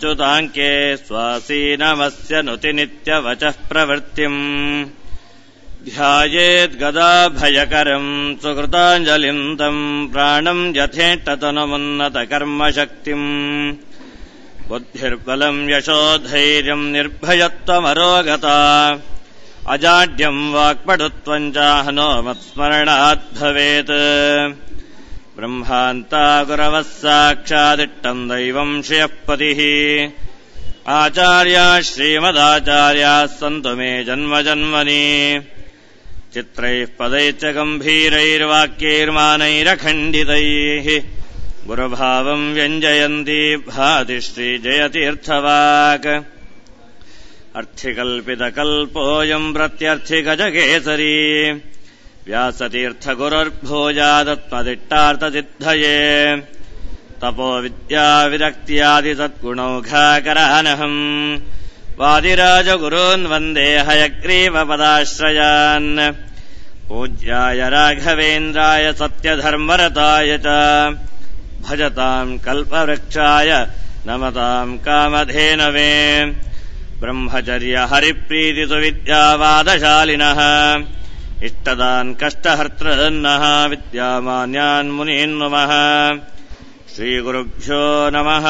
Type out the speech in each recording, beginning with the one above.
अच्युताङ्के स्वासीनमस्य नुति नित्यवचः प्रवृत्तिम् ध्यायेत् गदाभयकरम् सुकृताञ्जलिम् तम् प्राणम् यथेष्टतनुमुन्नतकर्मशक्तिम् बुद्धिर्बलम् यशोधैर्यम् निर्भयत्वमरोगता अजाड्यम् वाक्पटुत्वम् च हनोमत्स्मरणात् भवेत् ब्रह्मान्ता गुरवः साक्षादिष्टम् दैवम् श्रियः पतिः आचार्या श्रीमदाचार्याः सन्तु मे जन्मजन्मनि चित्रैः पदैश्च गम्भीरैर्वाक्यैर्मानैरखण्डितैः गुरुभावम् व्यञ्जयन्ती भाति श्रीजयतीर्थवाक् अर्थिकल्पितकल्पोऽयम् प्रत्यर्थिगजकेसरी व्यासतीर्थगुरुर्भूयादत्मदिष्टार्थसिद्धये तपो विद्याविरक्त्यादिसद्गुणौघाकरानहम् वादिराजगुरून् वन्दे हयग्रीवपदाश्रयान् पूज्याय राघवेन्द्राय सत्यधर्मरताय च भजताम् कल्पवृक्षाय नमताम् कामधेनवे ब्रह्मचर्य हरिप्रीतिसुविद्यावादशालिनः इष्टदान् कष्टहर्तृन्नः विद्यामान्यान् मुनीन् नुमः श्रीगुरुभ्यो नमः।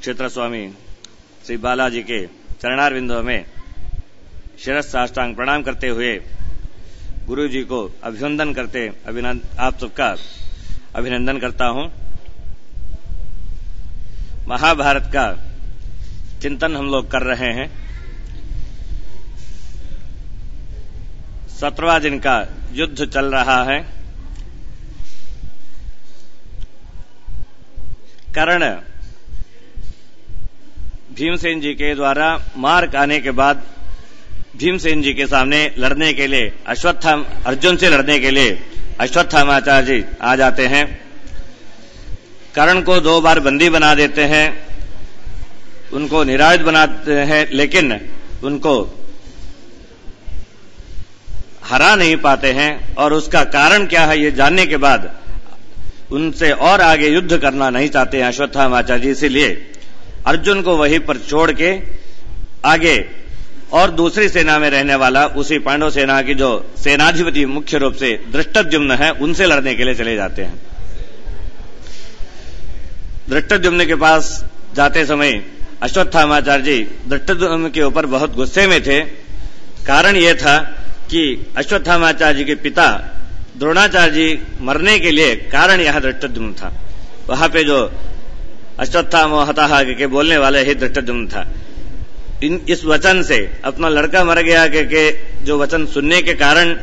क्षेत्र स्वामी श्री बालाजी के चरणारविंदों में शिरस साष्टांग प्रणाम करते हुए गुरु जी को अभिनंदन करते आप सबका अभिनंदन करता हूं। महाभारत का चिंतन हम लोग कर रहे हैं। 17वां दिन का युद्ध चल रहा है। कर्ण भीमसेन जी के द्वारा मार खाने के बाद भीमसेन जी के सामने लड़ने के लिए अर्जुन से लड़ने के लिए अश्वत्थामाचार्य जी आ जाते हैं। कर्ण को 2 बार बंदी बना देते हैं, उनको निरायुध बनाते हैं, लेकिन उनको हरा नहीं पाते हैं। और उसका कारण क्या है ये जानने के बाद उनसे और आगे युद्ध करना नहीं चाहते हैं अश्वत्थामाचार्य जी। इसीलिए अर्जुन को वहीं पर छोड़ के आगे और दूसरी सेना में रहने वाला उसी पांडव सेना की जो सेनाधिपति मुख्य रूप से धृष्टद्युम्न है उनसे लड़ने के लिए चले जाते हैं। धृष्टद्युम्न के पास जाते समय अश्वत्थामाचार्य जी धृष्टद्युम्न के ऊपर बहुत गुस्से में थे। कारण यह था कि अश्वत्थामाचार्य जी के पिता द्रोणाचार्य जी मरने के लिए कारण यह धृष्टद्युम्न था। वहां पे जो अश्वत्थामो हतः के बोलने वाले ही धृष्टद्युम्न था। इस वचन से अपना लड़का मर गया के जो वचन सुनने के कारण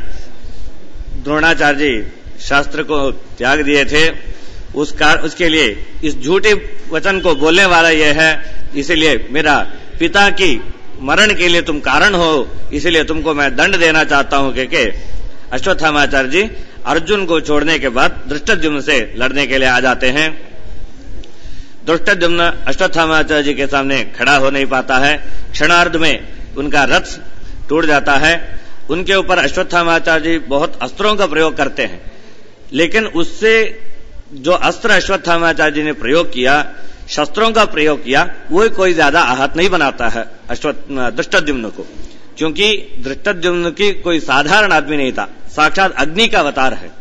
द्रोणाचार्य जी शास्त्र को त्याग दिए थे। उसके लिए इस झूठे वचन को बोलने वाला यह है, इसीलिए मेरा पिता की मरण के लिए तुम कारण हो, इसीलिए तुमको मैं दंड देना चाहता हूं के अश्वत्थामाचार्य जी अर्जुन को छोड़ने के बाद धृष्टद्युम्न से लड़ने के लिए आ जाते हैं। धृष्टद्युम्न अश्वत्थामाचार्य जी के सामने खड़ा हो नहीं पाता है। क्षणार्ध में उनका रथ टूट जाता है। उनके ऊपर अश्वत्थामाचार्य जी बहुत अस्त्रों का प्रयोग करते हैं, लेकिन उससे जो अस्त्र अश्वत्थामाचार्य जी ने प्रयोग किया, शस्त्रों का प्रयोग किया, वो कोई ज्यादा आहत नहीं बनाता है धृष्टद्युम्न को, क्योंकि धृष्टद्युम्न की कोई साधारण आदमी नहीं था, साक्षात अग्नि का अवतार है।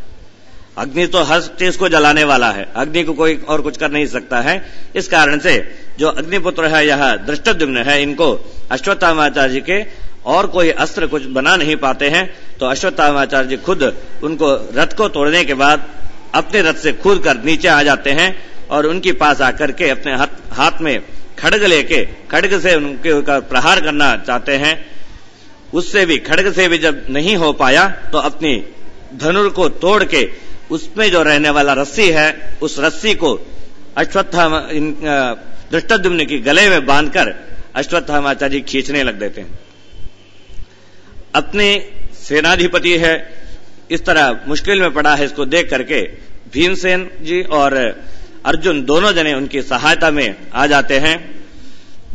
अग्नि तो हर चीज को जलाने वाला है, अग्नि को कोई और कुछ कर नहीं सकता है। इस कारण से जो अग्निपुत्र है यह धृष्टद्युम्न है, इनको अश्वत्थामाचार्य जी के और कोई अस्त्र कुछ बना नहीं पाते हैं। तो अश्वत्थामाचार्य जी खुद उनको रथ को तोड़ने के बाद अपने रथ से कूद कर नीचे आ जाते हैं और उनके पास आकर के अपने हाथ में खड्ग लेके खड्ग से उनके ऊपर प्रहार करना चाहते हैं। उससे भी खड्ग से भी जब नहीं हो पाया तो अपनी धनुर को तोड़ के उसमें जो रहने वाला रस्सी है उस रस्सी को धृष्टद्युम्न की गले में बांधकर अश्वत्थामाचार्य जी खींचने लग देते हैं। अपने सेनाधिपति है इस तरह मुश्किल में पड़ा है, इसको देख करके भीमसेन जी और अर्जुन दोनों जने उनकी सहायता में आ जाते हैं।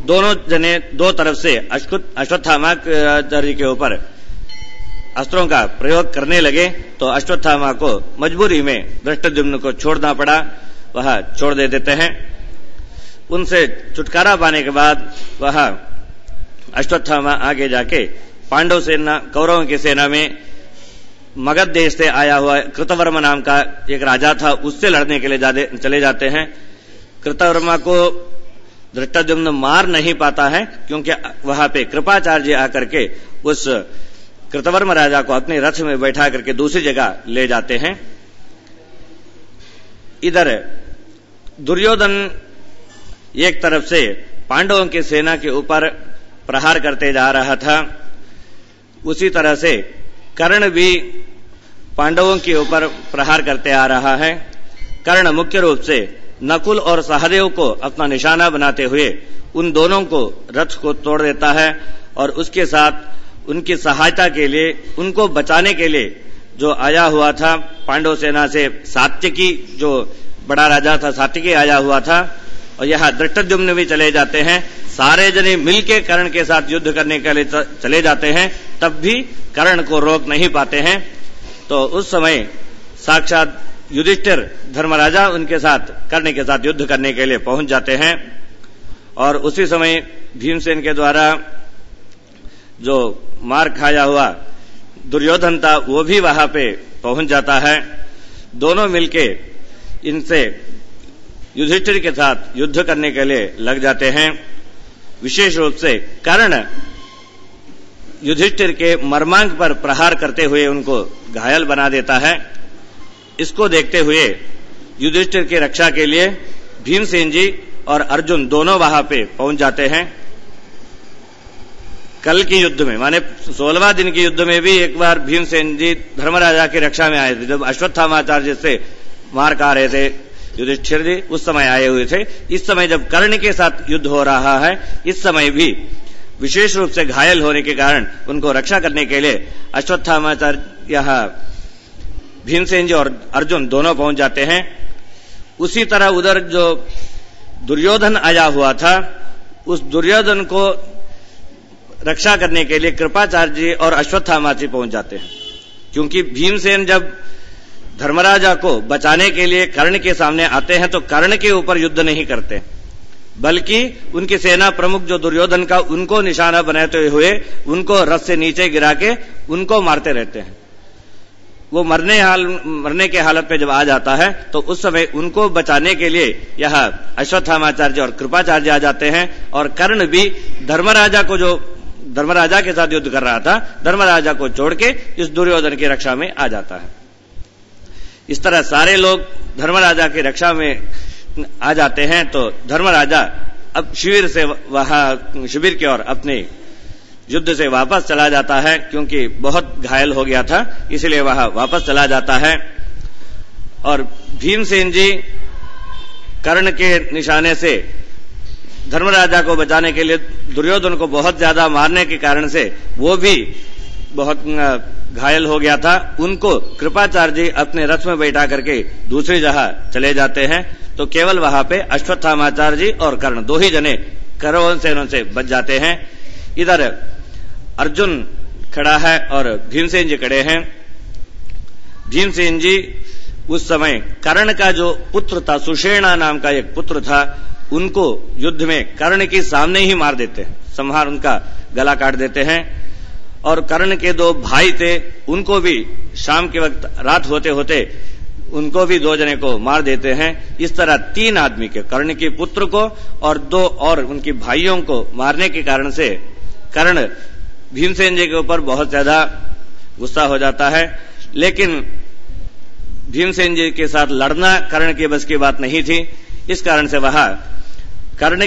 दोनों जने दो तरफ से अश्वत्थामाचार्य के ऊपर अस्त्रों का प्रयोग करने लगे तो अश्वत्थामा को मजबूरी में धृष्टद्युम्न को छोड़ना पड़ा। वह छोड़ दे देते हैं। उनसे छुटकारा पाने के बाद वह अश्वत्थामा आगे जाके पांडव सेना, कौरवों की सेना में मगध देश से आया हुआ कृतवर्मा नाम का एक राजा था, उससे लड़ने के लिए चले जाते हैं। कृतवर्मा को धृष्टद्युम्न मार नहीं पाता है, क्योंकि वहां पे कृपाचार्य आकर के उस कृतवर्मा राजा को अपने रथ में बैठा करके दूसरी जगह ले जाते हैं। इधर दुर्योधन एक तरफ से पांडवों की सेना के ऊपर प्रहार करते जा रहा था, उसी तरह से कर्ण भी पांडवों के ऊपर प्रहार करते आ रहा है। कर्ण मुख्य रूप से नकुल और सहदेव को अपना निशाना बनाते हुए उन दोनों को रथ को तोड़ देता है और उसके साथ उनकी सहायता के लिए, उनको बचाने के लिए जो आया हुआ था पांडव सेना से सात्यकी, जो बड़ा राजा था सात्यकी आया हुआ था, और यह धृष्टद्युम्न भी चले जाते हैं। सारे जने मिलके कर्ण के साथ युद्ध करने के लिए चले जाते हैं, तब भी कर्ण को रोक नहीं पाते हैं। तो उस समय साक्षात युधिष्ठिर धर्मराजा उनके साथ, कर्ण के साथ युद्ध करने के लिए पहुंच जाते हैं। और उसी समय भीमसेन के द्वारा जो मार खाया हुआ दुर्योधन था वो भी वहां पे पहुंच जाता है। दोनों मिलके इनसे युधिष्ठिर के साथ युद्ध करने के लिए लग जाते हैं। विशेष रूप से कर्ण युधिष्ठिर के मर्मांग पर प्रहार करते हुए उनको घायल बना देता है। इसको देखते हुए युधिष्ठिर की रक्षा के लिए भीमसेन जी और अर्जुन दोनों वहां पे पहुंच जाते हैं। कल की युद्ध में, माने 16वां दिन की युद्ध में भी एक बार भीमसेन जी धर्मराजा की रक्षा में आए थे, जब अश्वत्थामाचार्य से मार खा रहे थे युधिष्ठिर जी, उस समय आए हुए थे। इस समय जब कर्ण के साथ युद्ध हो रहा है, इस समय भी विशेष रूप से घायल होने के कारण उनको रक्षा करने के लिए अश्वत्थामाचार्य यहां भीमसेन जी और अर्जुन दोनों पहुंच जाते हैं। उसी तरह उधर जो दुर्योधन आया हुआ था, उस दुर्योधन को रक्षा करने के लिए कृपाचार्य जी और अश्वत्थामा जी पहुंच जाते हैं, क्योंकि भीमसेन जब धर्मराजा को बचाने के लिए कर्ण के सामने आते हैं तो कर्ण के ऊपर युद्ध नहीं करते, बल्कि उनकी सेना प्रमुख जो दुर्योधन का, उनको निशाना बनाते हुए उनको रथ से नीचे गिरा के उनको मारते रहते हैं। वो मरने के हालत पे जब आ जाता है तो उस समय उनको बचाने के लिए यह अश्वत्थामाचार्य और कृपाचार्य आ जाते हैं, और कर्ण भी धर्मराजा को, जो धर्मराजा के साथ युद्ध कर रहा था, धर्मराजा को छोड़ के इस दुर्योधन की रक्षा में आ जाता है। इस तरह सारे लोग धर्मराजा की रक्षा में आ जाते हैं। तो धर्मराजा अब शिविर की ओर अपने युद्ध से वापस चला जाता है, क्योंकि बहुत घायल हो गया था, इसलिए वह वापस चला जाता है। और भीमसेन जी कर्ण के निशाने से धर्मराजा को बचाने के लिए दुर्योधन को बहुत ज्यादा मारने के कारण से वो भी बहुत घायल हो गया था। उनको कृपाचार्य जी अपने रथ में बैठा करके दूसरी जगह चले जाते हैं। तो केवल वहां पे अश्वत्थामाचार्य जी और कर्ण दो ही जने कौरव सेना से बच जाते हैं। इधर अर्जुन खड़ा है और भीमसेन जी खड़े हैं। भीमसेन जी उस समय कर्ण का जो पुत्र था, सुषेणा नाम का एक पुत्र था, उनको युद्ध में कर्ण के सामने ही मार देते हैं, संहार उनका गला काट देते हैं। और कर्ण के दो भाई थे, उनको भी शाम के वक्त, रात होते होते उनको भी दो जने को मार देते हैं। इस तरह 3 आदमी के, कर्ण के पुत्र को और 2 और उनके भाइयों को मारने के कारण से कर्ण भीमसेन जी के ऊपर बहुत ज्यादा गुस्सा हो जाता है। लेकिन भीमसेन जी के साथ लड़ना कर्ण के बस की बात नहीं थी। इस कारण से वह कर्ण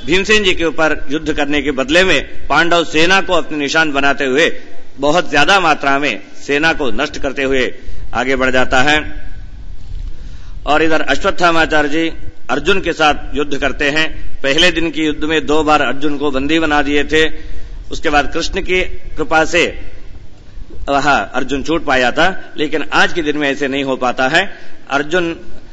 भीमसेन जी के ऊपर युद्ध करने के बदले में पांडव सेना को अपने निशान बनाते हुए बहुत ज्यादा मात्रा में सेना को नष्ट करते हुए आगे बढ़ जाता है। और इधर अश्वत्थामाचार्य जी अर्जुन के साथ युद्ध करते हैं। पहले दिन की युद्ध में 2 बार अर्जुन को बंदी बना दिए थे। उसके बाद कृष्ण की कृपा से वह अर्जुन छूट पाया था, लेकिन आज के दिन में ऐसे नहीं हो पाता है। अर्जुन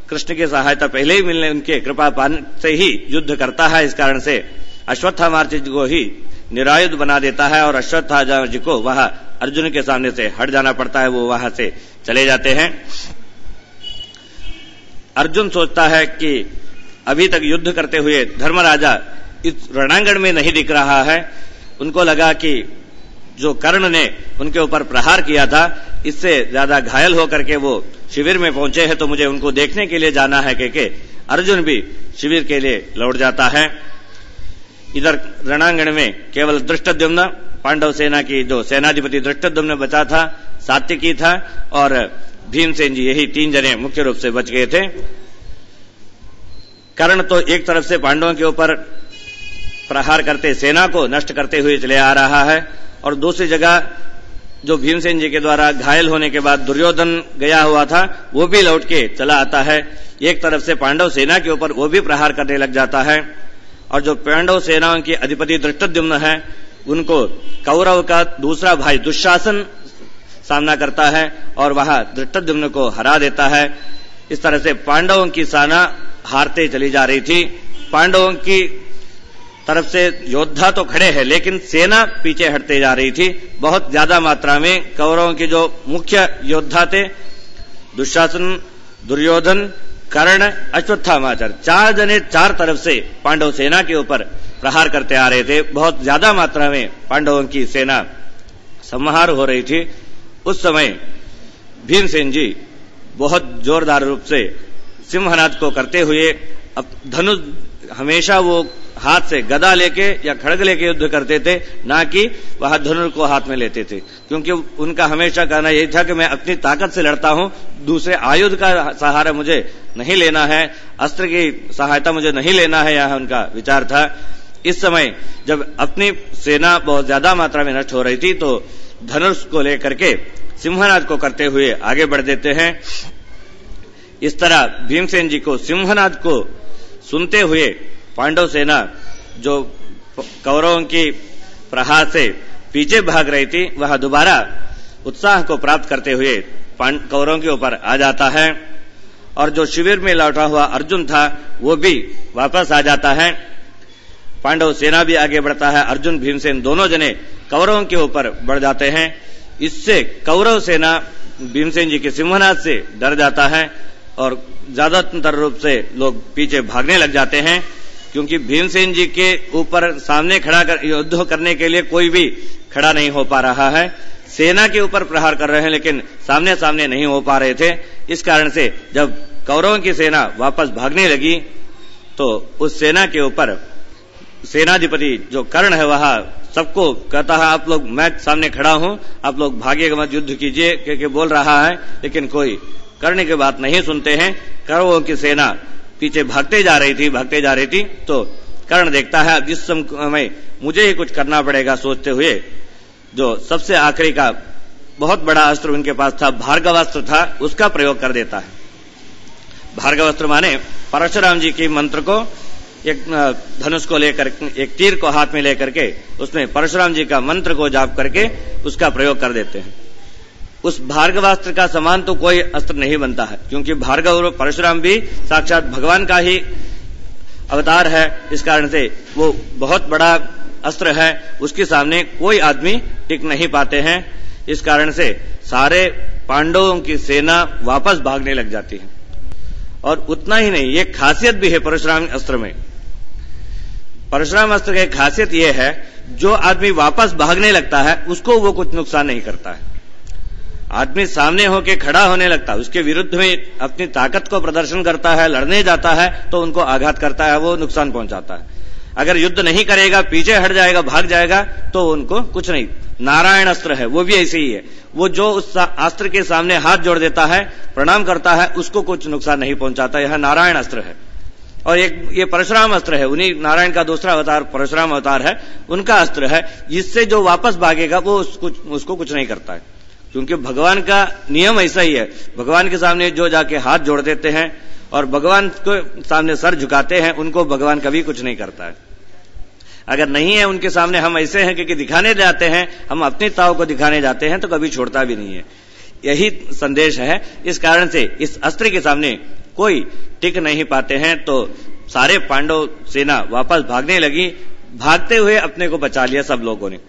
कृष्ण की सहायता पहले ही मिलने, उनके कृपा पाने से ही युद्ध करता है। इस कारण से अश्वत्थामाचार्य जी को ही निरायुध बना देता है और अश्वत्थामा जी को वह अर्जुन के सामने से हट जाना पड़ता है, वो वहां से चले जाते हैं। अर्जुन सोचता है कि अभी तक युद्ध करते हुए धर्मराजा इस रणांगण में नहीं दिख रहा है। उनको लगा कि जो कर्ण ने उनके ऊपर प्रहार किया था, इससे ज्यादा घायल होकर के वो शिविर में पहुंचे हैं, तो मुझे उनको देखने के लिए जाना है कि अर्जुन भी शिविर के लिए लौट जाता है। इधर रणांगण में केवल धृष्टद्युम्न, पांडव सेना की जो सेनाधिपति धृष्टद्युम्न बचा था, सात्यकी था और भीमसेन जी, यही 3 जने मुख्य रूप से बच गए थे। कर्ण तो एक तरफ से पांडवों के ऊपर प्रहार करते, सेना को नष्ट करते हुए चले आ रहा है, और दूसरी जगह जो भीमसेन जी के द्वारा घायल होने के बाद दुर्योधन गया हुआ था, वो भी लौट के चला आता है। एक तरफ से पांडव सेना के ऊपर वो भी प्रहार करने लग जाता है, और जो पांडव सेनाओं के अधिपति धृष्टद्युम्न है, उनको कौरव का दूसरा भाई दुशासन सामना करता है और वहां धृष्टद्युम्न को हरा देता है। इस तरह से पांडवों की सेना हारते चली जा रही थी। पांडवों की तरफ से योद्धा तो खड़े हैं, लेकिन सेना पीछे हटते जा रही थी। बहुत ज्यादा मात्रा में कौरवों के जो मुख्य योद्धा थे, दुशासन, दुर्योधन, कर्ण, अश्वत्थामाचार्य, 4 जने 4 तरफ से पांडव सेना के ऊपर प्रहार करते आ रहे थे। बहुत ज्यादा मात्रा में पांडवों की सेना संहार हो रही थी। उस समय भीमसेन जी बहुत जोरदार रूप से सिंहनाद को करते हुए, अब धनुष हमेशा वो हाथ से गदा लेके या खड़ग लेके युद्ध करते थे, ना कि वह धनुष को हाथ में लेते थे, क्योंकि उनका हमेशा कहना यही था कि मैं अपनी ताकत से लड़ता हूं, दूसरे आयुध का सहारा मुझे नहीं लेना है, अस्त्र की सहायता मुझे नहीं लेना है, यह उनका विचार था। इस समय जब अपनी सेना बहुत ज्यादा मात्रा में नष्ट हो रही थी, तो धनुष को लेकर के सिंहनाद को करते हुए आगे बढ़ देते हैं। इस तरह भीमसेन जी को सिंहनाद को सुनते हुए पांडव सेना जो कौरवों की प्रहार से पीछे भाग रही थी, वह दोबारा उत्साह को प्राप्त करते हुए कौरवों के ऊपर आ जाता है, और जो शिविर में लौटा हुआ अर्जुन था, वो भी वापस आ जाता है। पांडव सेना भी आगे बढ़ता है। अर्जुन, भीमसेन दोनों जने कौरवों के ऊपर बढ़ जाते हैं। इससे कौरव सेना भीमसेन जी के सिंहनाद से डर जाता है और ज्यादातर रूप से लोग पीछे भागने लग जाते हैं, क्योंकि भीमसेन जी के ऊपर सामने खड़ा कर युद्ध करने के लिए कोई भी खड़ा नहीं हो पा रहा है। सेना के ऊपर प्रहार कर रहे हैं, लेकिन सामने सामने नहीं हो पा रहे थे। इस कारण से जब कौरवों की सेना वापस भागने लगी, तो उस सेना के ऊपर सेनाधिपति जो कर्ण है, वह सबको कहता है, आप लोग, मैं सामने खड़ा हूं, आप लोग भागिएगा मत, युद्ध कीजिए, क्योंकि बोल रहा है, लेकिन कोई कर्ण की बात नहीं सुनते हैं। कौरवों की सेना पीछे भागते जा रही थी, तो कर्ण देखता है, अब इस समय मुझे ही कुछ करना पड़ेगा, सोचते हुए जो सबसे आखिरी का बहुत बड़ा अस्त्र उनके पास था, भार्गवास्त्र था, उसका प्रयोग कर देता है। भार्गवास्त्र माने परशुराम जी के मंत्र को, एक धनुष को लेकर, एक तीर को हाथ में लेकर के उसमें परशुराम जी का मंत्र को जाप करके उसका प्रयोग कर देते हैं। उस भार्गवास्त्र का समान तो कोई अस्त्र नहीं बनता है, क्योंकि भार्गव और परशुराम भी साक्षात भगवान का ही अवतार है। इस कारण से वो बहुत बड़ा अस्त्र है, उसके सामने कोई आदमी टिक नहीं पाते हैं। इस कारण से सारे पांडवों की सेना वापस भागने लग जाती है। और उतना ही नहीं, ये खासियत भी है परशुराम अस्त्र में। परशुराम अस्त्र की खासियत यह है, जो आदमी वापस भागने लगता है उसको वो कुछ नुकसान नहीं करता है। आदमी सामने होके खड़ा होने लगता है, उसके विरुद्ध में अपनी ताकत को प्रदर्शन करता है, लड़ने जाता है, तो उनको आघात करता है, वो नुकसान पहुंचाता है। अगर युद्ध नहीं करेगा, पीछे हट जाएगा, भाग जाएगा, तो उनको कुछ नहीं। नारायण अस्त्र है, वो भी ऐसे ही है। वो जो उस अस्त्र के सामने हाथ जोड़ देता है, प्रणाम करता है, उसको कुछ नुकसान नहीं पहुंचाता। यह नारायण अस्त्र है। और एक ये परशुराम अस्त्र है, उन्हीं नारायण का दूसरा अवतार परशुराम अवतार है, उनका अस्त्र है। जिससे जो वापस भागेगा वो उसको कुछ नहीं करता है, क्योंकि भगवान का नियम ऐसा ही है। भगवान के सामने जो जाके हाथ जोड़ देते हैं और भगवान के सामने सर झुकाते हैं, उनको भगवान कभी कुछ नहीं करता है। अगर नहीं है उनके सामने, हम ऐसे हैं कि दिखाने जाते हैं, हम अपनी ताव को दिखाने जाते हैं, तो कभी छोड़ता भी नहीं है। यही संदेश है। इस कारण से इस अस्त्र के सामने कोई टिक नहीं पाते हैं। तो सारे पांडव सेना वापस भागने लगी। भागते हुए अपने को बचा लिया सब लोगों ने।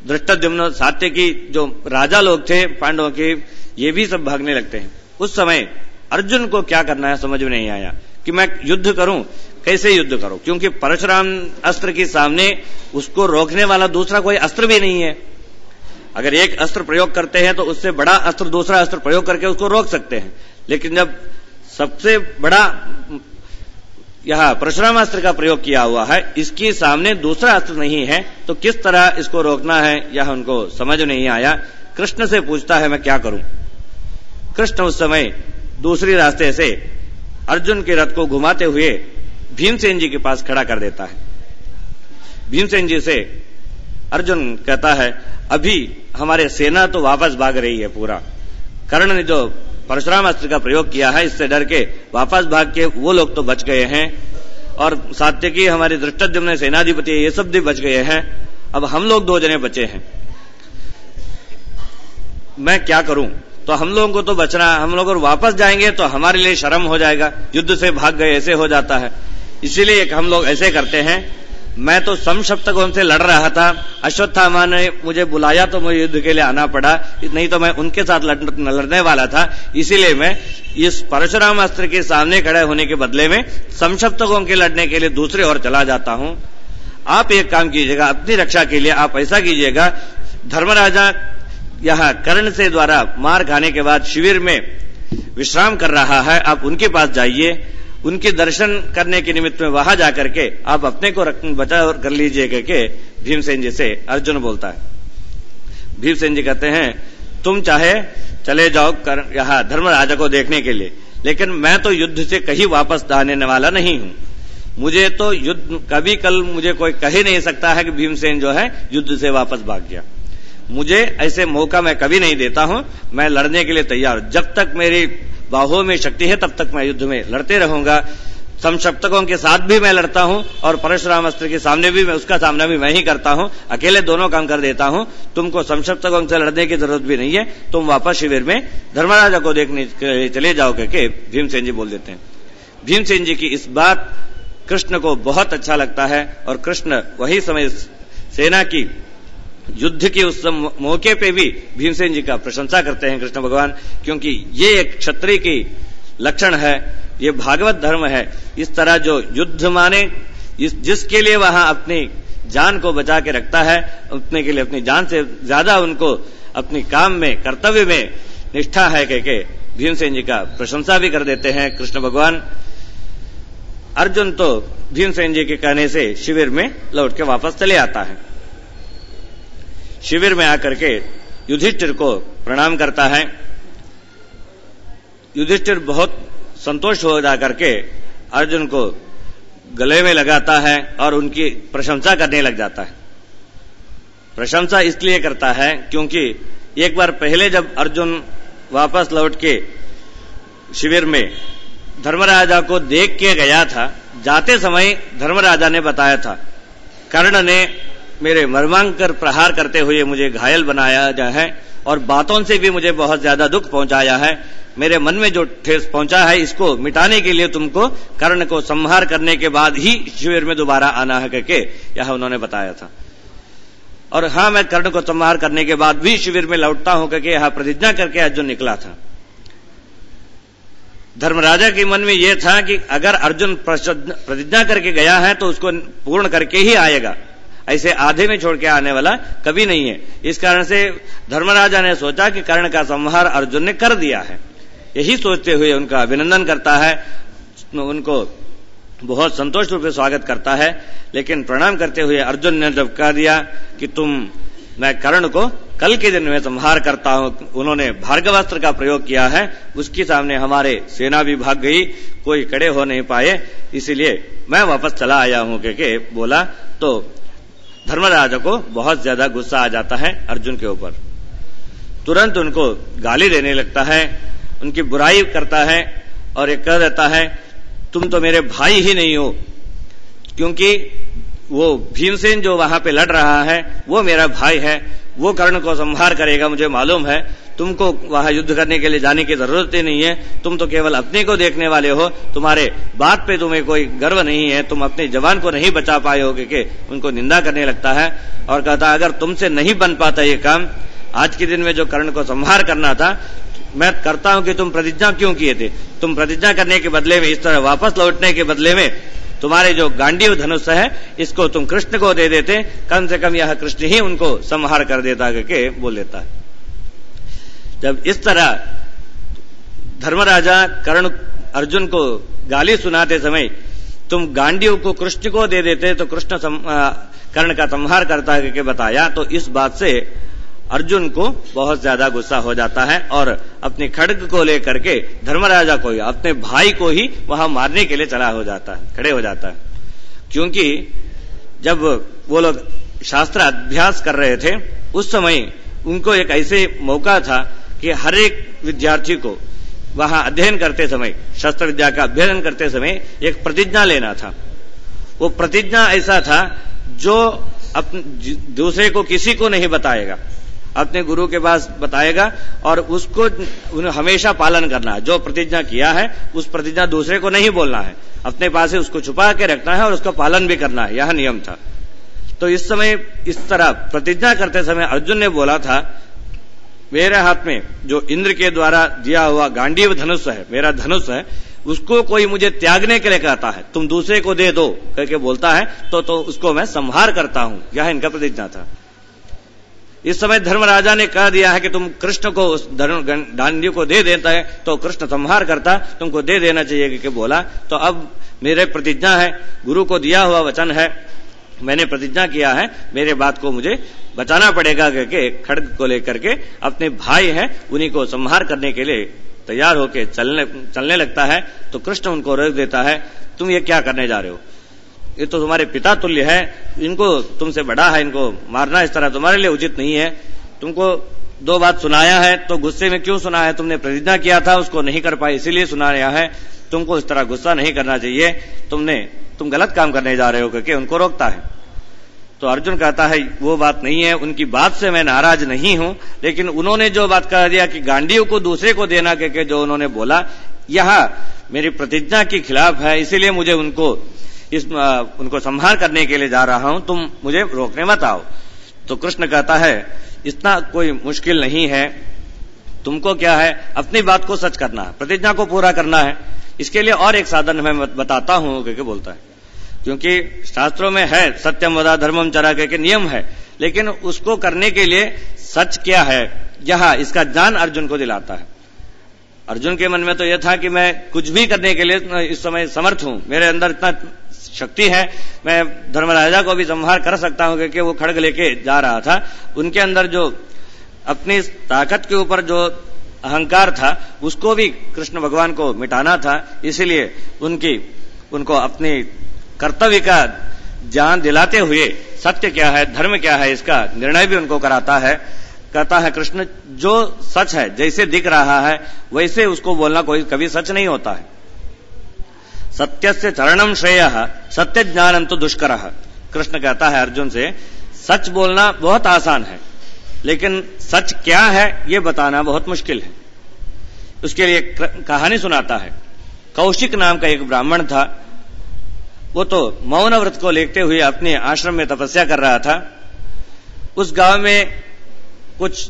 धृष्टद्युम्न, सात्यकी, जो राजा लोग थे पांडवों के, ये भी सब भागने लगते हैं। उस समय अर्जुन को क्या करना है समझ में नहीं आया कि मैं युद्ध करूं, कैसे युद्ध करूं, क्योंकि परशुराम अस्त्र के सामने उसको रोकने वाला दूसरा कोई अस्त्र भी नहीं है। अगर एक अस्त्र प्रयोग करते हैं तो उससे बड़ा अस्त्र दूसरा अस्त्र प्रयोग करके उसको रोक सकते हैं, लेकिन जब सबसे बड़ा यह परशुराम अस्त्र का प्रयोग किया हुआ है, इसके सामने दूसरा अस्त्र नहीं है, तो किस तरह इसको रोकना है यह उनको समझ नहीं आया। कृष्ण से पूछता है मैं क्या करूं। कृष्ण उस समय दूसरी रास्ते से अर्जुन के रथ को घुमाते हुए भीमसेन जी के पास खड़ा कर देता है। भीमसेन जी से अर्जुन कहता है अभी हमारे सेना तो वापस भाग रही है, पूरा कर्ण ने जो परशुराम अस्त्र का प्रयोग किया है इससे डर के वापस भाग के वो लोग तो बच गए हैं, और सात्यकी हमारे धृष्टद्युम्न सेनाधिपति ये सब भी बच गए हैं, अब हम लोग 2 जने बचे हैं, मैं क्या करूं। तो हम लोगों को तो बचना, हम लोग अगर वापस जाएंगे तो हमारे लिए शर्म हो जाएगा, युद्ध से भाग गए ऐसे हो जाता है, इसीलिए हम लोग ऐसे करते हैं। मैं तो समशप्तकों से लड़ रहा था, अश्वत्थामा ने मुझे बुलाया तो मुझे युद्ध के लिए आना पड़ा, नहीं तो मैं उनके साथ लड़ने वाला था, इसीलिए मैं इस परशुराम अस्त्र के सामने खड़े होने के बदले में समशप्तकों के लड़ने के लिए दूसरे ओर चला जाता हूं। आप एक काम कीजिएगा, अपनी रक्षा के लिए आप ऐसा कीजिएगा, धर्मराजा यहां कर्ण से द्वारा मार खाने के बाद शिविर में विश्राम कर रहा है, आप उनके पास जाइए, उनके दर्शन करने के निमित्त में वहां जाकर के आप अपने को बचाव कर लीजिएगा के भीमसेन जी से अर्जुन बोलता है। भीमसेन जी कहते हैं तुम चाहे चले जाओ यहां धर्मराजा को देखने के लिए, लेकिन मैं तो युद्ध से कहीं वापस आने वाला नहीं हूं। मुझे तो युद्ध कभी कल मुझे कोई कह ही नहीं सकता है कि भीमसेन जो है युद्ध से वापस भाग गया, मुझे ऐसे मौका मैं कभी नहीं देता हूं, मैं लड़ने के लिए तैयार हूं, जब तक मेरी बाहों में शक्ति है तब तक मैं युद्ध में लड़ते रहूंगा, समशप्तकों के साथ भी मैं लड़ता हूं और परशुराम अस्त्र के सामने भी मैं उसका सामना भी मैं ही करता हूं, अकेले दोनों काम कर देता हूं, तुमको समशप्तकों से लड़ने की जरूरत भी नहीं है, तुम वापस शिविर में धर्मराजा को देखने के लिए चले जाओ करके भीमसेन जी बोल देते हैं। भीमसेन जी की इस बात कृष्ण को बहुत अच्छा लगता है और कृष्ण वही समय सेना की युद्ध के उस मौके पे भी भीमसेन जी का प्रशंसा करते हैं कृष्ण भगवान, क्योंकि ये एक क्षत्रिय की लक्षण है, ये भागवत धर्म है। इस तरह जो युद्ध माने जिसके लिए वहां अपनी जान को बचा के रखता है, अपने के लिए अपनी जान से ज्यादा उनको अपनी काम में कर्तव्य में निष्ठा है कहके भीमसेन जी का प्रशंसा भी कर देते हैं कृष्ण भगवान। अर्जुन तो भीमसेन जी के कहने से शिविर में लौट के वापस चले आता है। शिविर में आकर के युधिष्ठिर को प्रणाम करता है। युधिष्ठिर बहुत संतोष हो जाकर के अर्जुन को गले में लगाता है और उनकी प्रशंसा करने लग जाता है। प्रशंसा इसलिए करता है क्योंकि एक बार पहले जब अर्जुन वापस लौट के शिविर में धर्मराजा को देख के गया था, जाते समय धर्मराजा ने बताया था कर्ण ने मेरे मर्मांकर प्रहार करते हुए मुझे घायल बनाया है और बातों से भी मुझे बहुत ज्यादा दुख पहुंचाया है, मेरे मन में जो ठेस पहुंचा है इसको मिटाने के लिए तुमको कर्ण को संहार करने के बाद ही शिविर में दोबारा आना है करके यह उन्होंने बताया था। और हाँ, मैं कर्ण को संहार करने के बाद भी शिविर में लौटता हूं करके यह प्रतिज्ञा करके अर्जुन निकला था। धर्मराजा के मन में यह था कि अगर अर्जुन प्रतिज्ञा करके गया है तो उसको पूर्ण करके ही आएगा, ऐसे आधे में छोड़ के आने वाला कभी नहीं है। इस कारण से धर्मराजा ने सोचा कि कर्ण का संहार अर्जुन ने कर दिया है, यही सोचते हुए उनका अभिनंदन करता है, उनको बहुत संतोष रूप से स्वागत करता है। लेकिन प्रणाम करते हुए अर्जुन ने जब कह दिया कि मैं कर्ण को कल के दिन में संहार करता हूं, उन्होंने भार्गवास्त्र का प्रयोग किया है, उसके सामने हमारे सेना भी भाग गई, कोई खड़े हो नहीं पाए, इसीलिए मैं वापस चला आया हूं करके बोला। तो धर्मराजा को बहुत ज्यादा गुस्सा आ जाता है अर्जुन के ऊपर, तुरंत उनको गाली देने लगता है, उनकी बुराई करता है और ये कह देता है तुम तो मेरे भाई ही नहीं हो, क्योंकि वो भीमसेन जो वहां पे लड़ रहा है वो मेरा भाई है, वो कर्ण को संहार करेगा मुझे मालूम है, तुमको वहां युद्ध करने के लिए जाने की जरूरत ही नहीं है, तुम तो केवल अपने को देखने वाले हो, तुम्हारे बात पे तुम्हें कोई गर्व नहीं है, तुम अपने जवान को नहीं बचा पाए हो कि उनको निंदा करने लगता है और कहता अगर तुमसे नहीं बन पाता ये काम, आज के दिन में जो कर्ण को संहार करना था मैं करता हूं कि तुम प्रतिज्ञा क्यों किए थे, तुम प्रतिज्ञा करने के बदले में, इस तरह वापस लौटने के बदले में तुम्हारे जो गांडीव धनुष है इसको तुम कृष्ण को दे देते, कम से कम यह कृष्ण ही उनको संहार कर देता करके बोल देता है। जब इस तरह धर्मराजा कर्ण अर्जुन को गाली सुनाते समय तुम गांडीव को कृष्ण को दे देते तो कृष्ण कर्ण का संहार करता करके बताया, तो इस बात से अर्जुन को बहुत ज्यादा गुस्सा हो जाता है और अपने खड्ग को लेकर के धर्मराजा को ही, अपने भाई को ही वहां मारने के लिए खड़े हो जाता है। क्योंकि जब वो लोग शास्त्र अभ्यास कर रहे थे उस समय उनको एक ऐसे मौका था कि हर एक विद्यार्थी को वहां अध्ययन करते समय, शस्त्र विद्या का अध्ययन करते समय एक प्रतिज्ञा लेना था। वो प्रतिज्ञा ऐसा था जो दूसरे को, किसी को नहीं बताएगा, अपने गुरु के पास बताएगा और उसको हमेशा पालन करना है। जो प्रतिज्ञा किया है उस प्रतिज्ञा दूसरे को नहीं बोलना है, अपने पास ही उसको छुपा के रखना है और उसका पालन भी करना है, यह नियम था। तो इस समय इस तरह प्रतिज्ञा करते समय अर्जुन ने बोला था, मेरे हाथ में जो इंद्र के द्वारा दिया हुआ गांडीव धनुष है, मेरा धनुष है, उसको कोई मुझे त्यागने के लिए कहता है, तुम दूसरे को दे दो करके बोलता है तो उसको मैं संहार करता हूं, यह इनका प्रतिज्ञा था। इस समय धर्मराजा ने कह दिया है कि तुम कृष्ण को उस गांडीव को दे देता है तो कृष्ण संहार करता, तुमको दे देना चाहिए करके बोला। तो अब मेरे प्रतिज्ञा है, गुरु को दिया हुआ वचन है, मैंने प्रतिज्ञा किया है, मेरे बात को मुझे बचाना पड़ेगा करके खड्ग को लेकर के अपने भाई हैं उन्हीं को संहार करने के लिए तैयार होकर चलने लगता है। तो कृष्ण उनको रोक देता है, तुम ये क्या करने जा रहे हो, ये तो तुम्हारे पिता तुल्य है, इनको तुमसे बड़ा है, इनको मारना इस तरह तुम्हारे लिए उचित नहीं है। तुमको 2 बात सुनाया है तो गुस्से में क्यों सुना है, तुमने प्रतिज्ञा किया था उसको नहीं कर पाए इसीलिए सुनाया है, तुमको इस तरह गुस्सा नहीं करना चाहिए, तुम गलत काम करने जा रहे हो करके उनको रोकता है। तो अर्जुन कहता है वो बात नहीं है, उनकी बात से मैं नाराज नहीं हूं, लेकिन उन्होंने जो बात कह दिया कि गांडीव को दूसरे को देना करके जो उन्होंने बोला, यह मेरी प्रतिज्ञा के खिलाफ है, इसीलिए मुझे उनको संहार करने के लिए जा रहा हूं, तुम मुझे रोकने मत आओ। तो कृष्ण कहता है इतना कोई मुश्किल नहीं है, तुमको क्या है, अपनी बात को सच करना है, प्रतिज्ञा को पूरा करना है, इसके लिए और एक साधन मैं बताता हूं करके बोलता है। क्योंकि शास्त्रों में है सत्यम वदा धर्मम चरा करके नियम है, लेकिन उसको करने के लिए सच क्या है यह इसका ज्ञान अर्जुन को दिलाता है। अर्जुन के मन में तो यह था कि मैं कुछ भी करने के लिए इस समय समर्थ हूं, मेरे अंदर इतना शक्ति है, मैं धर्मराजा को भी संहार कर सकता हूं करके वो खड्ग लेके जा रहा था। उनके अंदर जो अपनी ताकत के ऊपर जो अहंकार था उसको भी कृष्ण भगवान को मिटाना था, इसीलिए उनको अपनी कर्तव्य का ज्ञान दिलाते हुए सत्य क्या है, धर्म क्या है, इसका निर्णय भी उनको कराता है। कहता है कृष्ण जो सच है, जैसे दिख रहा है वैसे उसको बोलना कोई कभी सच नहीं होता है। सत्यस्य चरणम श्रेयः सत्य ज्ञानम तो दुष्करः। कृष्ण कहता है अर्जुन से, सच बोलना बहुत आसान है, लेकिन सच क्या है ये बताना बहुत मुश्किल है। उसके लिए कहानी सुनाता है। कौशिक नाम का एक ब्राह्मण था, वो तो मौन व्रत को लेते हुए अपने आश्रम में तपस्या कर रहा था। उस गांव में कुछ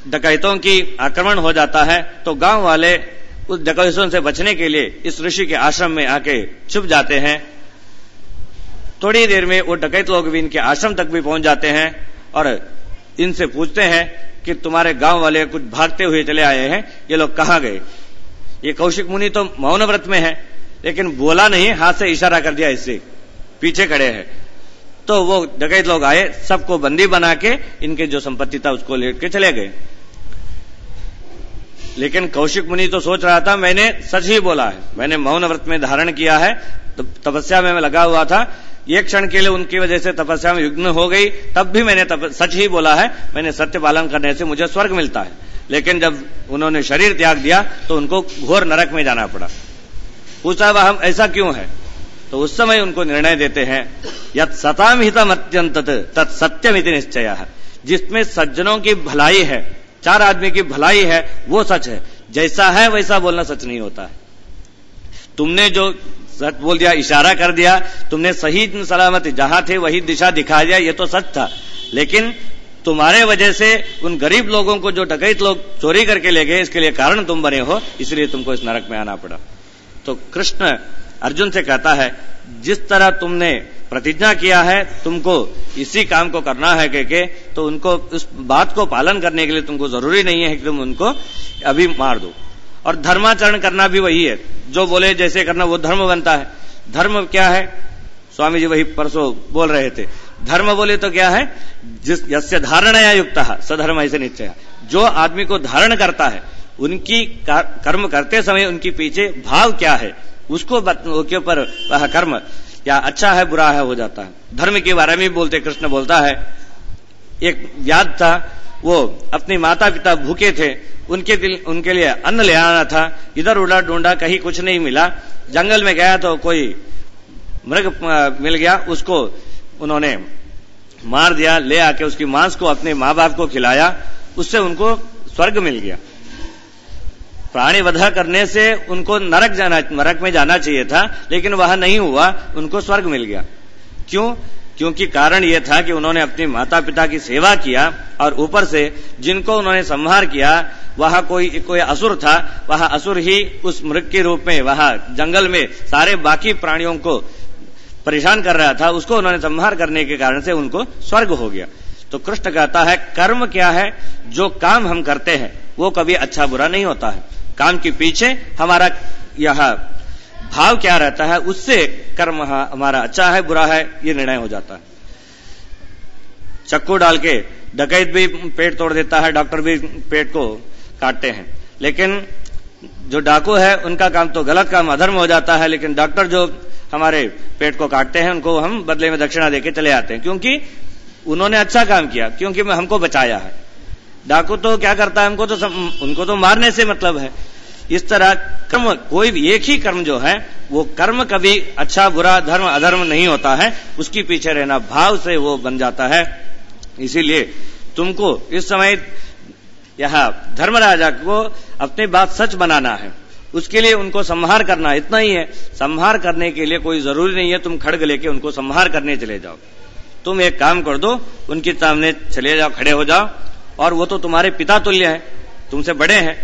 डकैतों की आक्रमण हो जाता है, तो गांव वाले उस डकैतों से बचने के लिए इस ऋषि के आश्रम में आके छुप जाते हैं। थोड़ी देर में वो डकैत लोग भी इनके आश्रम तक भी पहुंच जाते हैं और इनसे पूछते हैं कि तुम्हारे गांव वाले कुछ भागते हुए चले आए हैं, ये लोग कहां गए। ये कौशिक मुनि तो मौन व्रत में है, लेकिन बोला नहीं, हाथ से इशारा कर दिया, इससे पीछे खड़े हैं। तो वो डकैत लोग आए, सबको बंदी बना के इनके जो संपत्ति था उसको लेट के चले गए। लेकिन कौशिक मुनि तो सोच रहा था मैंने सच ही बोला है, मैंने मौन व्रत में धारण किया है, तो तपस्या में मैं लगा हुआ था, एक क्षण के लिए उनकी वजह से तपस्या में विघ्न हो गई, तब भी मैंने सच ही बोला है, मैंने सत्य पालन करने से मुझे स्वर्ग मिलता है। लेकिन जब उन्होंने शरीर त्याग दिया तो उनको घोर नरक में जाना पड़ा। पूछा वह ऐसा क्यों है, तो उस समय उनको निर्णय देते हैं, यत् सताम हितम अत्यंतत तत् सत्यमिति निश्चयः। जिसमें सज्जनों की भलाई है, 4 आदमी की भलाई है, वो सच है। जैसा है वैसा बोलना सच नहीं होता है। तुमने जो सच बोल दिया, इशारा कर दिया, तुमने सही सलामत जहां थे वही दिशा दिखा दिया, ये तो सच था। लेकिन तुम्हारे वजह से उन गरीब लोगों को जो डकैत लोग चोरी करके ले गए, इसके लिए कारण तुम बने हो, इसलिए तुमको इस नरक में आना पड़ा। तो कृष्ण अर्जुन से कहता है, जिस तरह तुमने प्रतिज्ञा किया है तुमको इसी काम को करना है के तो उनको उस बात को पालन करने के लिए तुमको जरूरी नहीं है कि तुम उनको अभी मार दो। और धर्माचरण करना भी वही है, जो बोले जैसे करना वो धर्म बनता है। धर्म क्या है? स्वामी जी वही परसों बोल रहे थे। धर्म बोले तो क्या है? जिस यस्य धारणया युक्तः सधर्म ऐसे निश्चय, जो आदमी को धारण करता है उनकी कर्म करते समय उनके पीछे भाव क्या है उसको के ऊपर वह कर्म या अच्छा है बुरा है हो जाता है। धर्म के बारे में बोलते कृष्ण बोलता है, एक याद था, वो अपने माता पिता भूखे थे, उनके लिए अन्न ले आना था, इधर उड़ा ढूंढा कहीं कुछ नहीं मिला, जंगल में गया तो कोई मृग मिल गया, उसको उन्होंने मार दिया, ले आके उसकी मांस को अपने माँ बाप को खिलाया, उससे उनको स्वर्ग मिल गया। प्राणी वधा करने से उनको नरक में जाना चाहिए था, लेकिन वह नहीं हुआ, उनको स्वर्ग मिल गया। क्यों? क्योंकि कारण यह था कि उन्होंने अपने माता पिता की सेवा किया और ऊपर से जिनको उन्होंने संहार किया वह कोई असुर था, वह असुर ही उस मृग के रूप में वह जंगल में सारे बाकी प्राणियों को परेशान कर रहा था, उसको उन्होंने संहार करने के कारण से उनको स्वर्ग हो गया। तो कृष्ण कहता है कर्म क्या है? जो काम हम करते हैं वो कभी अच्छा बुरा नहीं होता है, काम के पीछे हमारा यह भाव क्या रहता है उससे कर्म हमारा अच्छा है बुरा है ये निर्णय हो जाता है। चक्कू डाल के डकैत भी पेट तोड़ देता है, डॉक्टर भी पेट को काटते हैं, लेकिन जो डाकू है उनका काम तो गलत काम अधर्म हो जाता है, लेकिन डॉक्टर जो हमारे पेट को काटते हैं उनको हम बदले में दक्षिणा देके चले आते हैं, क्योंकि उन्होंने अच्छा काम किया, क्योंकि हमको बचाया है। डाकू तो क्या करता है, उनको तो मारने से मतलब है। इस तरह कर्म, कोई भी एक ही कर्म जो है वो कर्म कभी अच्छा बुरा धर्म अधर्म नहीं होता है, उसके पीछे रहना भाव से वो बन जाता है। इसीलिए तुमको इस समय यह धर्मराजा को अपनी बात सच बनाना है, उसके लिए उनको संहार करना, इतना ही है। संहार करने के लिए कोई जरूरी नहीं है तुम खड्ग लेके उनको संहार करने चले जाओ। तुम एक काम कर दो, उनके सामने चले जाओ, खड़े हो जाओ, और वो तो तुम्हारे पिता तुल्य हैं, तुमसे बड़े हैं,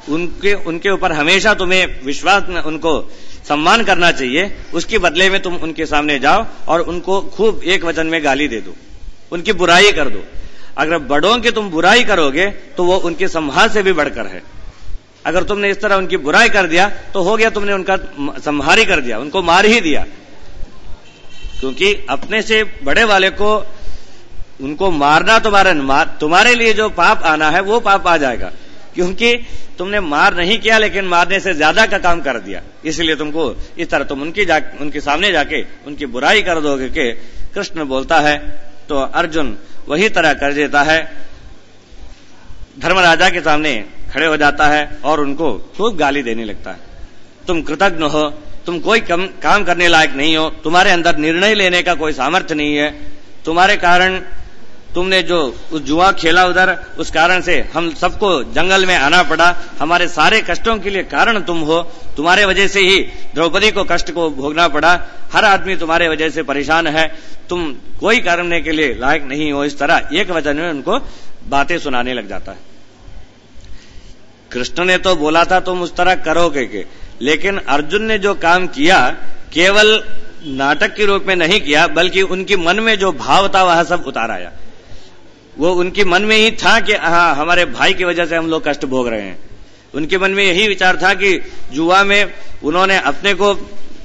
उनके ऊपर हमेशा तुम्हें विश्वास, उनको सम्मान करना चाहिए। उसके बदले में तुम उनके सामने जाओ और उनको खूब एक वचन में गाली दे दो, उनकी बुराई कर दो। अगर बड़ों की तुम बुराई करोगे तो वो उनके संहार से भी बढ़कर है। अगर तुमने इस तरह उनकी बुराई कर दिया तो हो गया, तुमने उनका संहार ही कर दिया, उनको मार ही दिया। क्योंकि अपने से बड़े वाले को उनको मारना तुम्हारे लिए जो पाप आना है वो पाप आ जाएगा, क्योंकि तुमने मार नहीं किया लेकिन मारने से ज्यादा का काम कर दिया। इसलिए तुमको इस तरह तुम उनके सामने जाके उनकी बुराई कर दोगे कि कृष्ण बोलता है। तो अर्जुन वही तरह कर देता है, धर्मराजा के सामने खड़े हो जाता है और उनको खूब गाली देने लगता है। तुम कृतज्ञ हो, तुम कोई काम करने लायक नहीं हो, तुम्हारे अंदर निर्णय लेने का कोई सामर्थ्य नहीं है, तुम्हारे कारण तुमने जो उस जुआ खेला उधर, उस कारण से हम सबको जंगल में आना पड़ा, हमारे सारे कष्टों के लिए कारण तुम हो, तुम्हारे वजह से ही द्रौपदी को कष्ट को भोगना पड़ा, हर आदमी तुम्हारे वजह से परेशान है, तुम कोई करने के लिए लायक नहीं हो। इस तरह एक वचन में उनको बातें सुनाने लग जाता है। कृष्ण ने तो बोला था तुम उस तरह करोगे के, लेकिन अर्जुन ने जो काम किया केवल नाटक के रूप में नहीं किया, बल्कि उनके मन में जो भाव था वह सब उतार आया। वो उनके मन में ही था कि हाँ, हमारे भाई की वजह से हम लोग कष्ट भोग रहे हैं। उनके मन में यही विचार था कि जुआ में उन्होंने अपने को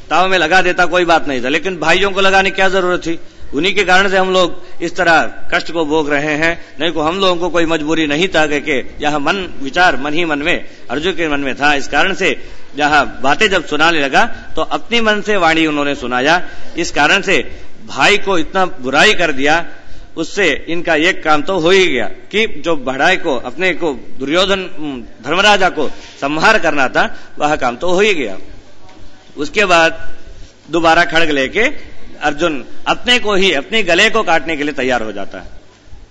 ताव में लगा देता कोई बात नहीं था, लेकिन भाइयों को लगाने की क्या जरूरत थी, उन्हीं के कारण से हम लोग इस तरह कष्ट को भोग रहे हैं, नहीं को हम लोगों को कोई मजबूरी नहीं था कि यह मन ही मन में अर्जुन के मन में था। इस कारण से जहाँ बातें जब सुनाने लगा तो अपनी मन से वाणी उन्होंने सुनाया। इस कारण से भाई को इतना बुराई कर दिया, उससे इनका एक काम तो हो ही गया कि जो बढ़ाई को अपने को दुर्योधन धर्मराजा को संहार करना था वह काम तो हो ही गया। उसके बाद दोबारा खड्ग लेके अर्जुन अपने को ही अपने गले को काटने के लिए तैयार हो जाता है।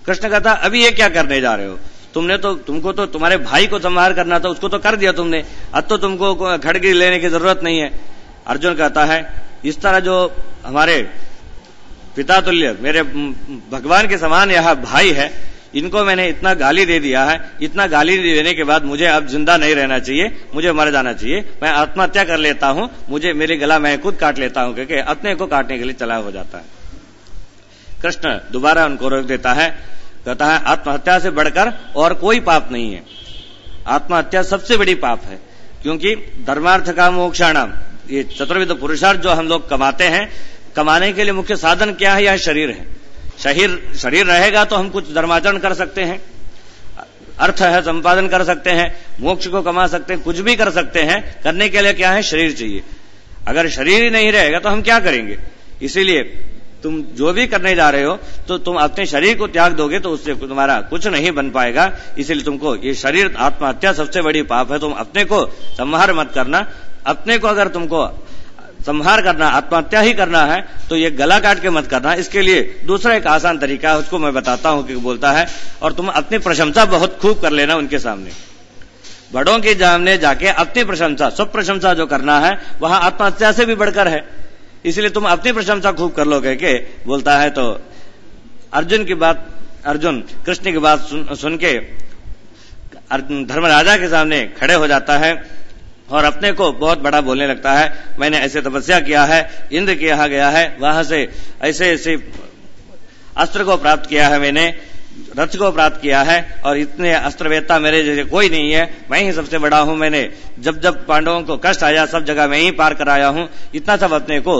कृष्ण कहता अभी ये क्या करने जा रहे हो, तुमको तो तुम्हारे भाई को संहार करना था, उसको तो कर दिया तुमने, अब तो तुमको खड्ग लेने की जरूरत नहीं है। अर्जुन कहता है इस तरह जो हमारे पिता तुल्य मेरे भगवान के समान यह भाई है, इनको मैंने इतना गाली दे दिया है, इतना गाली देने के बाद मुझे अब जिंदा नहीं रहना चाहिए, मुझे मर जाना चाहिए, मैं आत्महत्या कर लेता हूं, मुझे मेरी गला मैं खुद काट लेता हूं, क्योंकि अपने को काटने के लिए चला हो जाता है। कृष्ण दोबारा उनको रोक देता है, कहता है आत्महत्या से बढ़कर और कोई पाप नहीं है, आत्महत्या सबसे बड़ी पाप है, क्योंकि धर्मार्थ का मोक्षाणाम, ये चतुर्विध पुरुषार्थ जो हम लोग कमाते हैं, कमाने के लिए मुख्य साधन क्या है? यह शरीर है। शरीर रहेगा तो हम कुछ धर्माचरण कर सकते हैं, अर्थ है संपादन कर सकते हैं, मोक्ष को कमा सकते हैं, कुछ भी कर सकते हैं। करने के लिए क्या है? शरीर चाहिए। अगर शरीर ही नहीं रहेगा तो हम क्या करेंगे? इसीलिए तुम जो भी करने जा रहे हो तो तुम अपने शरीर को त्याग दोगे तो उससे तुम्हारा कुछ नहीं बन पाएगा। इसीलिए तुमको ये शरीर, आत्महत्या सबसे बड़ी पाप है। तुम अपने को संहार मत करना। अपने को अगर तुमको संहार करना, आत्महत्या ही करना है तो ये गला काट के मत करना। इसके लिए दूसरा एक आसान तरीका है, उसको मैं बताता हूं कि बोलता है, और तुम अपनी प्रशंसा बहुत खूब कर लेना उनके सामने, बड़ों के सामने जाके अपनी प्रशंसा, सब प्रशंसा जो करना है वहां आत्महत्या से भी बढ़कर है। इसलिए तुम अपनी प्रशंसा खूब कर लो के बोलता है। तो अर्जुन कृष्ण की बात सुन के धर्मराजा के सामने खड़े हो जाता है और अपने को बहुत बड़ा बोलने लगता है। मैंने ऐसे तपस्या किया है, इंद्र के यहां गया है, वहां से ऐसे ऐसे अस्त्र को प्राप्त किया है, मैंने रथ को प्राप्त किया है, और इतने अस्त्रवेत्ता मेरे जैसे कोई नहीं है, मैं ही सबसे बड़ा हूं। मैंने जब जब पांडवों को कष्ट आया सब जगह मैं ही पार कराया हूं। इतना सब अपने को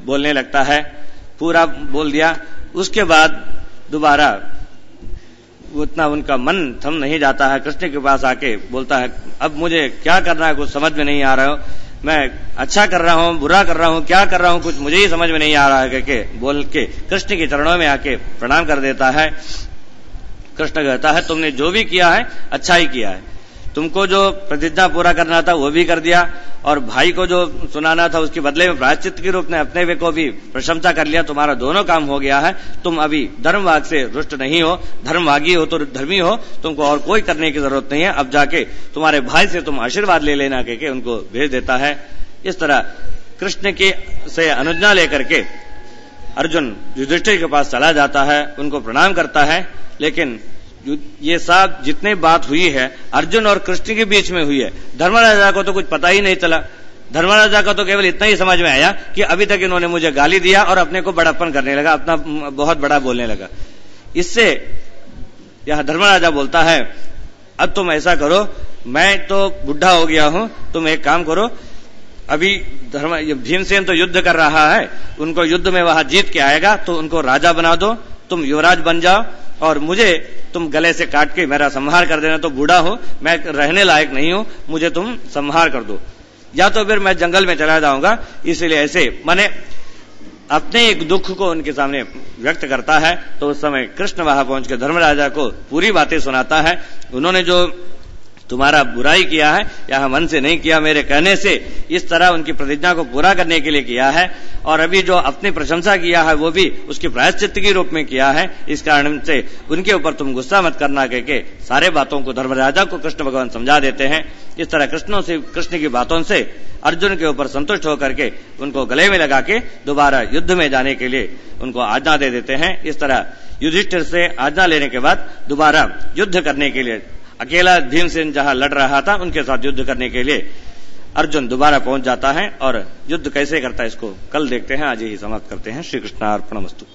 बोलने लगता है, पूरा बोल दिया। उसके बाद दोबारा उतना उनका मन थम नहीं जाता है। कृष्ण के पास आके बोलता है, अब मुझे क्या करना है कुछ समझ में नहीं आ रहा हो, मैं अच्छा कर रहा हूं, बुरा कर रहा हूं, क्या कर रहा हूं कुछ मुझे ही समझ में नहीं आ रहा है के बोल के कृष्ण के चरणों में आके प्रणाम कर देता है। कृष्ण कहता है, तुमने जो भी किया है अच्छा ही किया है, तुमको जो प्रतिज्ञा पूरा करना था वो भी कर दिया, और भाई को जो सुनाना था उसके बदले में प्रायश्चित के रूप में अपने वे को भी प्रशंसा कर लिया। तुम्हारा दोनों काम हो गया है। तुम अभी धर्मभाग से रुष्ट नहीं हो, धर्मभागी हो तो धर्मी हो, तुमको और कोई करने की जरूरत नहीं है। अब जाके तुम्हारे भाई से तुम आशीर्वाद ले लेना के उनको भेज देता है। इस तरह कृष्ण के से अनुज्ञा लेकर के अर्जुन युधिष्ठिर के पास चला जाता है, उनको प्रणाम करता है। लेकिन ये सब जितने बात हुई है अर्जुन और कृष्ण के बीच में हुई है, धर्मराजा को तो कुछ पता ही नहीं चला। धर्मराजा का तो केवल इतना ही समझ में आया कि अभी तक इन्होंने मुझे गाली दिया और अपने को बड़प्पन करने लगा, अपना बहुत बड़ा बोलने लगा। इससे यह धर्मराजा बोलता है, अब तुम ऐसा करो, मैं तो बुढ़ा हो गया हूं, तुम एक काम करो, अभी भीमसेन तो युद्ध कर रहा है, उनको युद्ध में वहां जीत के आएगा तो उनको राजा बना दो, तुम युवराज बन जाओ, और मुझे तुम गले से काट के मेरा संहार कर देना। तो बूढ़ा हूं, मैं रहने लायक नहीं हूं, मुझे तुम संहार कर दो, या तो फिर मैं जंगल में चला जाऊंगा। इसलिए ऐसे माने अपने एक दुख को उनके सामने व्यक्त करता है। तो उस समय कृष्ण वहां पहुंच के धर्मराजा को पूरी बातें सुनाता है। उन्होंने जो तुम्हारा बुराई किया है यह मन से नहीं किया, मेरे कहने से इस तरह उनकी प्रतिज्ञा को पूरा करने के लिए किया है, और अभी जो अपनी प्रशंसा किया है वो भी उसकी प्रायश्चित के रूप में किया है। इस कारण से उनके ऊपर तुम गुस्सा मत करना के सारे बातों को धर्मराजा को कृष्ण भगवान समझा देते हैं। इस तरह कृष्ण की बातों से अर्जुन के ऊपर संतुष्ट होकर के उनको गले में लगा के दोबारा युद्ध में जाने के लिए उनको आज्ञा दे देते हैं। इस तरह युधिष्ठिर से आज्ञा लेने के बाद दोबारा युद्ध करने के लिए, अकेला भीमसेन जहां लड़ रहा था उनके साथ युद्ध करने के लिए अर्जुन दोबारा पहुंच जाता है। और युद्ध कैसे करता है इसको कल देखते हैं, आज ही समाप्त करते हैं। श्री कृष्णार्पणमस्तु।